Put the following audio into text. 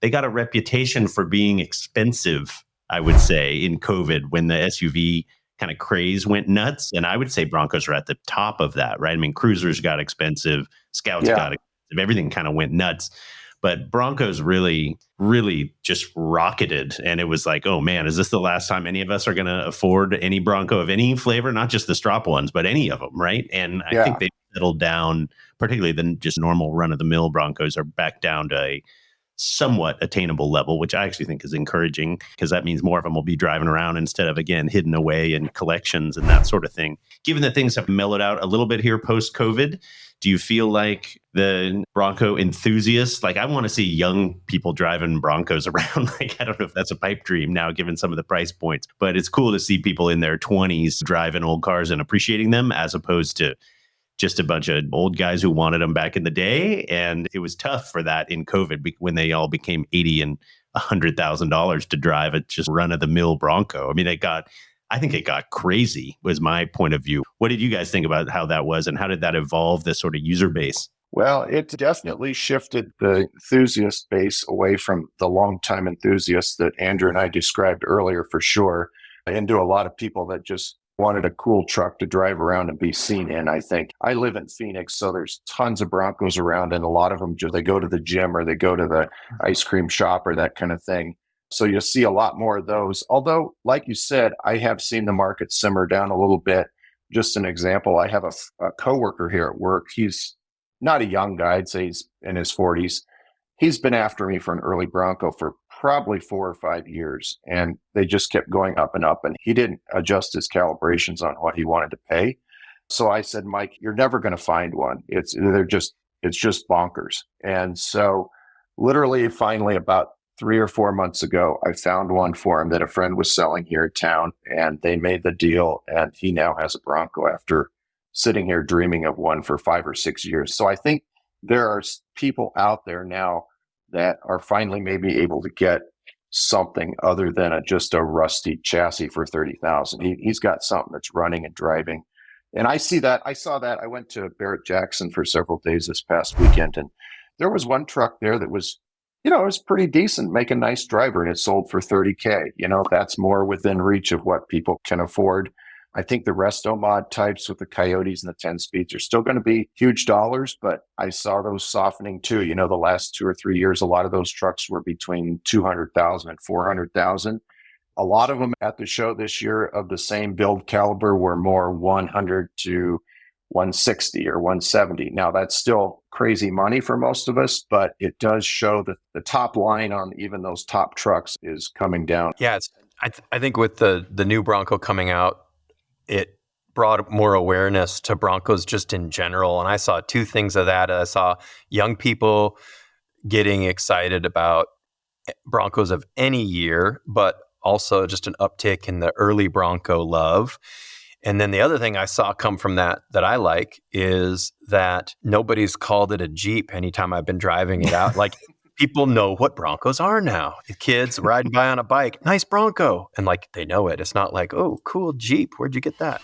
they got a reputation for being expensive, I would say, in COVID when the SUV kind of craze went nuts. And I would say Broncos are at the top of that, right? I mean, Cruisers got expensive, Scouts Yeah. got expensive, everything kind of went nuts. But Broncos really, really just rocketed. And it was like, oh man, is this the last time any of us are going to afford any Bronco of any flavor? Not just the strop ones, but any of them, right? And I think they settled down, particularly the just normal run-of-the-mill Broncos are back down to a somewhat attainable level, which I actually think is encouraging because that means more of them will be driving around instead of, again, hidden away in collections and that sort of thing. Given that things have mellowed out a little bit here post-COVID, do you feel like the Bronco enthusiasts, like I want to see young people driving Broncos around? Like, I don't know if that's a pipe dream now, given some of the price points, but it's cool to see people in their 20s driving old cars and appreciating them as opposed to just a bunch of old guys who wanted them back in the day. And it was tough for that in COVID when they all became $80,000 and $100,000 to drive a just run of the mill Bronco. I mean, I think it got crazy was my point of view. What did you guys think about how that was and how did that evolve the sort of user base? Well, it definitely shifted the enthusiast base away from the longtime enthusiasts that Andrew and I described earlier for sure, into a lot of people that just wanted a cool truck to drive around and be seen in, I think. I live in Phoenix, so there's tons of Broncos around, and a lot of them, they go to the gym or they go to the ice cream shop or that kind of thing. So you'll see a lot more of those. Although, like you said, I have seen the market simmer down a little bit. Just an example, I have a coworker here at work. He's not a young guy. I'd say he's in his 40s. He's been after me for an early Bronco for probably 4 or 5 years, and they just kept going up and up, and he didn't adjust his calibrations on what he wanted to pay. So I said, Mike, you're never going to find one. It's just bonkers. And so literally, finally, about 3 or 4 months ago, I found one for him that a friend was selling here in town, and they made the deal, and he now has a Bronco after sitting here dreaming of one for 5 or 6 years. So I think there are people out there now that are finally maybe able to get something other than just a rusty chassis for $30,000. He's got something that's running and driving. And I see that. I saw that. I went to Barrett Jackson for several days this past weekend, and there was one truck there that was, it was pretty decent, make a nice driver, and it sold for $30K. That's more within reach of what people can afford. I think the resto mod types with the Coyotes and the 10 speeds are still going to be huge dollars, but I saw those softening too. The last 2 or 3 years, a lot of those trucks were between $200,000 and $400,000. A lot of them at the show this year of the same build caliber were more 100 to 160 or 170. Now that's still crazy money for most of us, but it does show that the top line on even those top trucks is coming down. Yeah, I think with the new Bronco coming out, it brought more awareness to Broncos just in general. And I saw 2 things of that. I saw young people getting excited about Broncos of any year, but also just an uptick in the early Bronco love. And then the other thing I saw come from that I like is that nobody's called it a Jeep anytime I've been driving it out. Like, people know what Broncos are now. The kids riding by on a bike, nice Bronco. And like, they know it. It's not like, oh, cool Jeep. Where'd you get that?